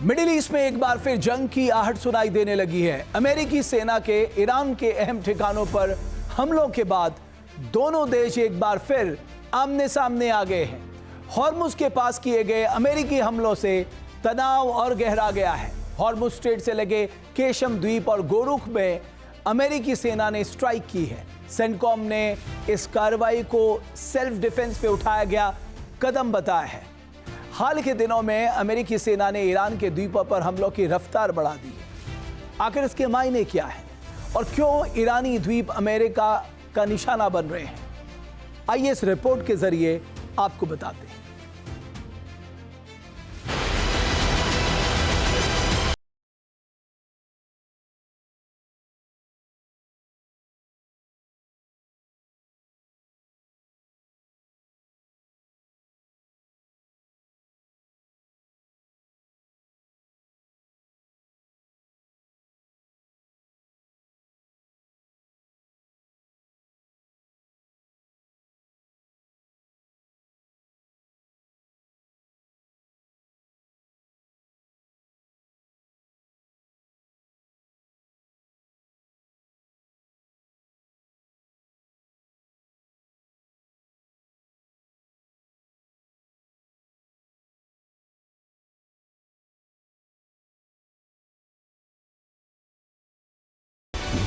Middle east में एक बार फिर जंग की आहट सुनाई देने लगी है। अमेरिकी सेना के ईरान के अहम ठिकानों पर हमलों के बाद दोनों देश एक बार फिर आमने सामने आ गए हैं। हॉर्मुज के पास किए गए अमेरिकी हमलों से तनाव और गहरा गया है। हॉर्मुज स्ट्रेट से लगे केशम द्वीप और गोरुख में अमेरिकी सेना ने स्ट्राइक की है। सेंटकॉम ने इस कार्रवाई को सेल्फ डिफेंस पे उठाया गया कदम बताया है। हाल के दिनों में अमेरिकी सेना ने ईरान के द्वीपों पर हमलों की रफ्तार बढ़ा दी है। आखिर इसके मायने क्या है और क्यों ईरानी द्वीप अमेरिका का निशाना बन रहे हैं, आइए इस रिपोर्ट के जरिए आपको बताते हैं।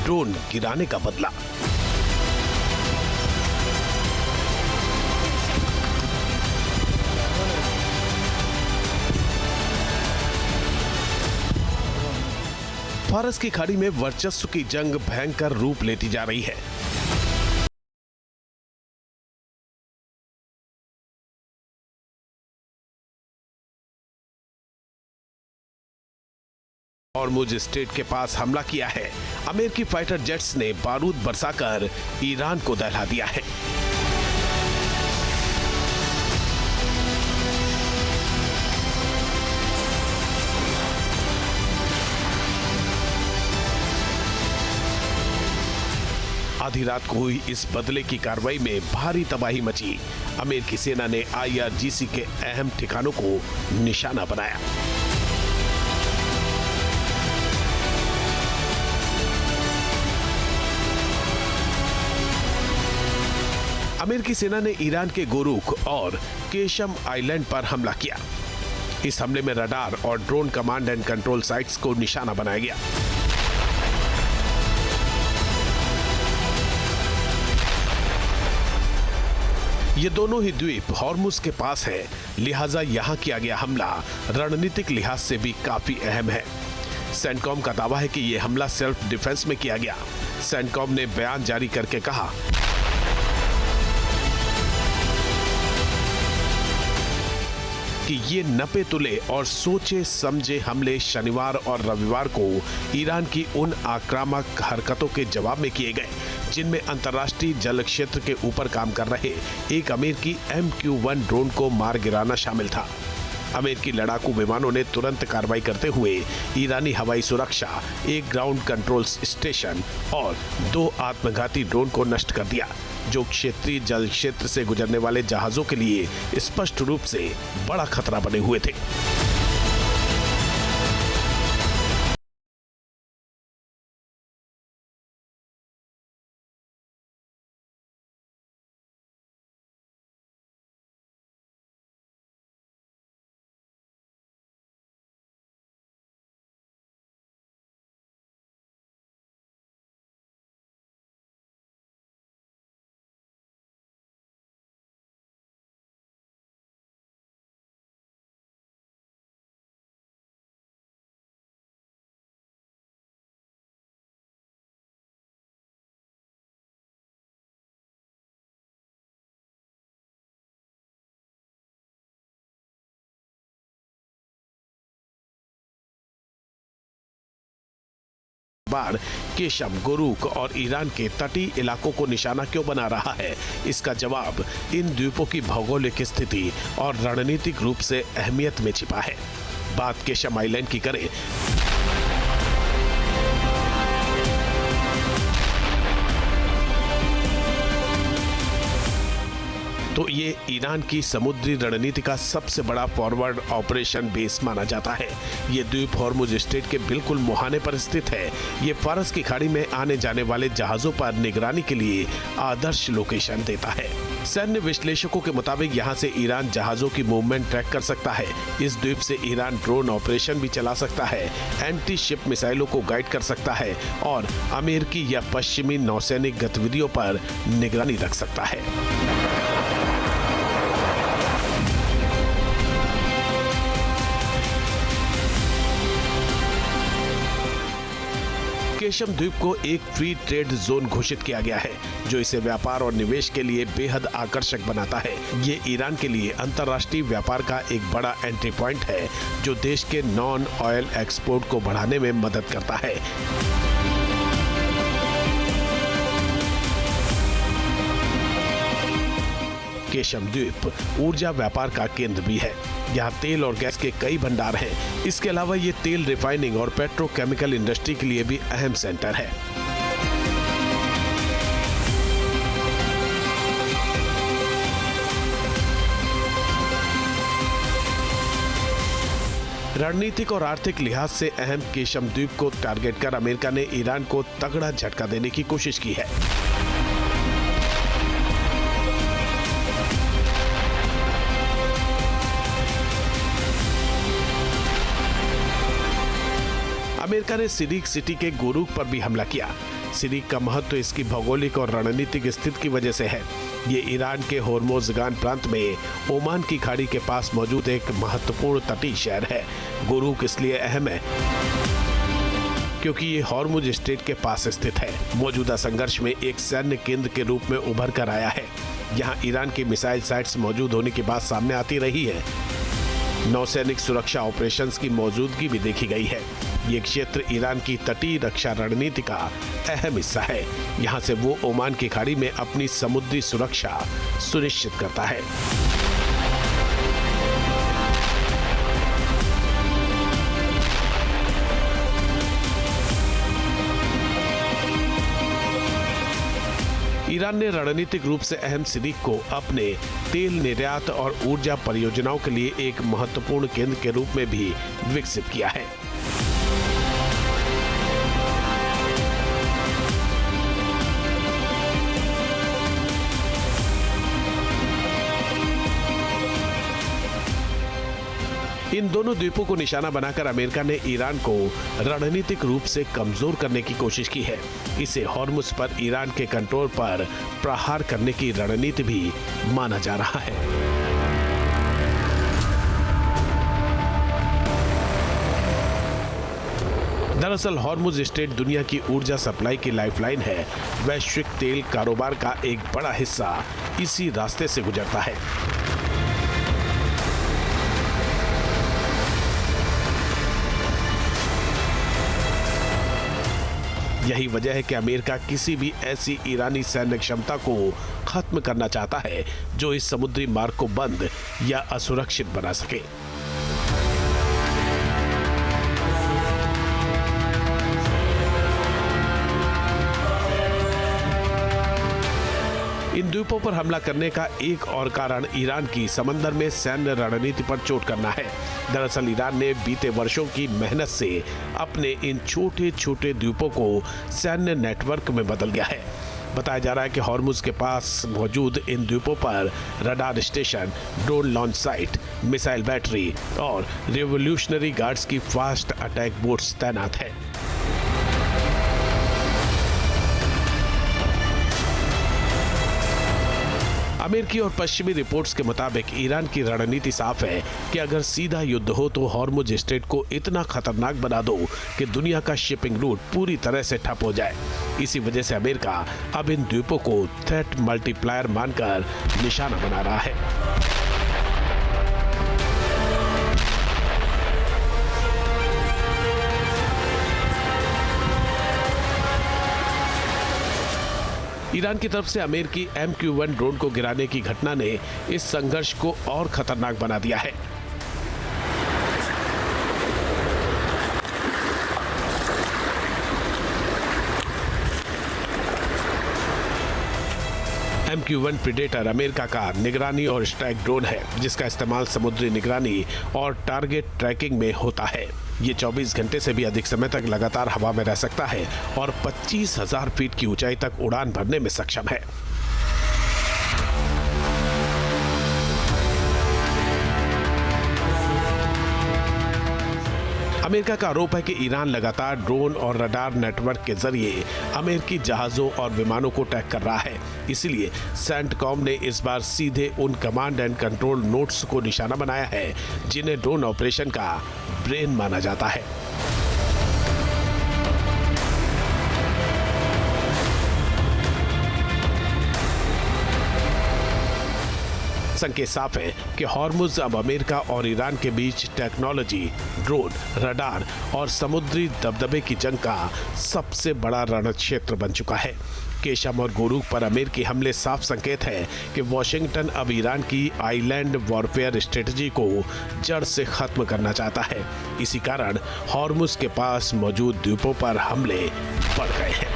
ड्रोन गिराने का बदला। फारस की खाड़ी में वर्चस्व की जंग भयंकर रूप लेती जा रही है। हॉर्मुज स्ट्रेट के पास हमला किया है। अमेरिकी फाइटर जेट्स ने बारूद बरसाकर ईरान को दहला दिया है। आधी रात को हुई इस बदले की कार्रवाई में भारी तबाही मची। अमेरिकी सेना ने IRGC के अहम ठिकानों को निशाना बनाया। अमेरिकी सेना ने ईरान के गोरुख और केशम आइलैंड पर हमला किया। इस हमले में रडार और drone command and control sites को निशाना बनाया गया। ये दोनों ही द्वीप हॉर्मुज के पास है, लिहाजा यहां किया गया हमला रणनीतिक लिहाज से भी काफी अहम है। सेंटकॉम का दावा है कि यह हमला सेल्फ डिफेंस में किया गया। सेंटकॉम ने बयान जारी करके कहा कि ये नपे तुले और सोचे समझे हमले शनिवार और रविवार को ईरान की उन आक्रामक हरकतों के जवाब में किए गए जिनमें अंतर्राष्ट्रीय जल क्षेत्र के ऊपर काम कर रहे एक अमेरिकी MQ-1 ड्रोन को मार गिराना शामिल था। अमेरिकी लड़ाकू विमानों ने तुरंत कार्रवाई करते हुए ईरानी हवाई सुरक्षा, एक ग्राउंड कंट्रोल स्टेशन और 2 आत्मघाती ड्रोन को नष्ट कर दिया, जो क्षेत्रीय जल क्षेत्र से गुजरने वाले जहाजों के लिए स्पष्ट रूप से बड़ा खतरा बने हुए थे। बार केशम, गोरुख और ईरान के तटीय इलाकों को निशाना क्यों बना रहा है, इसका जवाब इन द्वीपों की भौगोलिक स्थिति और रणनीतिक रूप से अहमियत में छिपा है। बात केशम आइलैंड की करें तो ये ईरान की समुद्री रणनीति का सबसे बड़ा फॉरवर्ड ऑपरेशन बेस माना जाता है। ये द्वीप हॉर्मुज स्ट्रेट के बिल्कुल मुहाने पर स्थित है। ये फारस की खाड़ी में आने जाने वाले जहाजों पर निगरानी के लिए आदर्श लोकेशन देता है। सैन्य विश्लेषकों के मुताबिक यहाँ से ईरान जहाजों की मूवमेंट ट्रैक कर सकता है। इस द्वीप से ईरान ड्रोन ऑपरेशन भी चला सकता है, एंटी शिप मिसाइलों को गाइड कर सकता है और अमेरिकी या पश्चिमी नौसैनिक गतिविधियों पर निगरानी रख सकता है। केशम द्वीप को एक फ्री ट्रेड जोन घोषित किया गया है, जो इसे व्यापार और निवेश के लिए बेहद आकर्षक बनाता है। ये ईरान के लिए अंतर्राष्ट्रीय व्यापार का एक बड़ा एंट्री पॉइंट है, जो देश के नॉन ऑयल एक्सपोर्ट को बढ़ाने में मदद करता है। केशम द्वीप ऊर्जा व्यापार का केंद्र भी है। यहाँ तेल और गैस के कई भंडार हैं। इसके अलावा ये तेल रिफाइनिंग और पेट्रोकेमिकल इंडस्ट्री के लिए भी अहम सेंटर है। रणनीतिक और आर्थिक लिहाज से अहम केशम द्वीप को टारगेट कर अमेरिका ने ईरान को तगड़ा झटका देने की कोशिश की है। अमेरिका ने सिरिक सिटी के गुरूक पर भी हमला किया। सिरिक का महत्व इसकी भौगोलिक और रणनीतिक स्थिति की वजह से है। ये ईरान के होर्मुज़गान प्रांत में ओमान की खाड़ी के पास मौजूद एक महत्वपूर्ण तटीय शहर है। गुरूक इसलिए अहम है क्योंकि ये हॉर्मुज स्ट्रेट के पास स्थित है। मौजूदा संघर्ष में एक सैन्य केंद्र के रूप में उभर कर आया है। यहाँ ईरान की मिसाइल साइट्स मौजूद होने की बात सामने आती रही है। नौसैनिक सुरक्षा ऑपरेशंस की मौजूदगी भी देखी गई है। ये क्षेत्र ईरान की तटीय रक्षा रणनीति का अहम हिस्सा है। यहाँ से वो ओमान की खाड़ी में अपनी समुद्री सुरक्षा सुनिश्चित करता है। ईरान ने रणनीतिक रूप से अहम सिरिक को अपने तेल निर्यात और ऊर्जा परियोजनाओं के लिए एक महत्वपूर्ण केंद्र के रूप में भी विकसित किया है। इन दोनों द्वीपों को निशाना बनाकर अमेरिका ने ईरान को रणनीतिक रूप से कमजोर करने की कोशिश की है। इसे हॉर्मुज पर ईरान के कंट्रोल पर प्रहार करने की रणनीति भी माना जा रहा है। दरअसल हॉर्मुज स्ट्रेट दुनिया की ऊर्जा सप्लाई की लाइफलाइन है। वैश्विक तेल कारोबार का एक बड़ा हिस्सा इसी रास्ते से गुजरता है। यही वजह है कि अमेरिका किसी भी ऐसी ईरानी सैन्य क्षमता को खत्म करना चाहता है जो इस समुद्री मार्ग को बंद या असुरक्षित बना सके। इन द्वीपों पर हमला करने का एक और कारण ईरान की समंदर में सैन्य रणनीति पर चोट करना है। दरअसल ईरान ने बीते वर्षों की मेहनत से अपने इन छोटे छोटे द्वीपों को सैन्य नेटवर्क में बदल गया है। बताया जा रहा है कि हॉर्मुज के पास मौजूद इन द्वीपों पर radar station, drone launch site, missile battery और रिवोल्यूशनरी गार्ड्स की फास्ट अटैक बोट्स तैनात है। अमेरिकी और पश्चिमी रिपोर्ट्स के मुताबिक ईरान की रणनीति साफ है कि अगर सीधा युद्ध हो तो हॉर्मुज स्ट्रेट को इतना खतरनाक बना दो कि दुनिया का शिपिंग रूट पूरी तरह से ठप हो जाए। इसी वजह से अमेरिका अब इन द्वीपों को थ्रेट मल्टीप्लायर मानकर निशाना बना रहा है। ईरान की तरफ से अमेरिकी MQ-1 ड्रोन को गिराने की घटना ने इस संघर्ष को और खतरनाक बना दिया है। MQ-1 प्रीडेटर अमेरिका का निगरानी और स्ट्राइक ड्रोन है, जिसका इस्तेमाल समुद्री निगरानी और टारगेट ट्रैकिंग में होता है। ये 24 घंटे से भी अधिक समय तक लगातार हवा में रह सकता है और 25,000 फीट की ऊंचाई तक उड़ान भरने में सक्षम है। अमेरिका का आरोप है कि ईरान लगातार ड्रोन और रडार नेटवर्क के जरिए अमेरिकी जहाजों और विमानों को ट्रैक कर रहा है। इसीलिए सेंटकॉम ने इस बार सीधे उन कमांड एंड कंट्रोल नोड्स को निशाना बनाया है जिन्हें ड्रोन ऑपरेशन का ब्रेन माना जाता है। संकेत साफ है कि हॉर्मुज अब अमेरिका और ईरान के बीच टेक्नोलॉजी, ड्रोन, रडार और समुद्री दबदबे की जंग का सबसे बड़ा रणक्षेत्र बन चुका है। केशम और गोरुक पर अमेरिकी हमले साफ संकेत है कि वॉशिंगटन अब ईरान की आइलैंड वॉरफेयर स्ट्रेटजी को जड़ से खत्म करना चाहता है। इसी कारण हॉर्मुज के पास मौजूद द्वीपों पर हमले बढ़ गए हैं।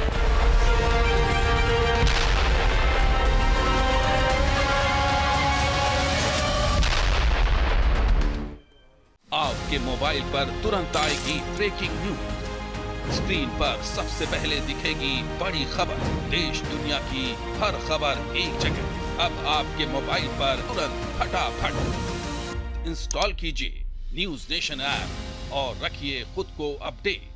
आपके मोबाइल पर तुरंत आएगी ब्रेकिंग न्यूज। स्क्रीन पर सबसे पहले दिखेगी बड़ी खबर। देश दुनिया की हर खबर एक जगह। अब आपके मोबाइल पर तुरंत फटाफट इंस्टॉल कीजिए न्यूज नेशन ऐप और रखिए खुद को अपडेट।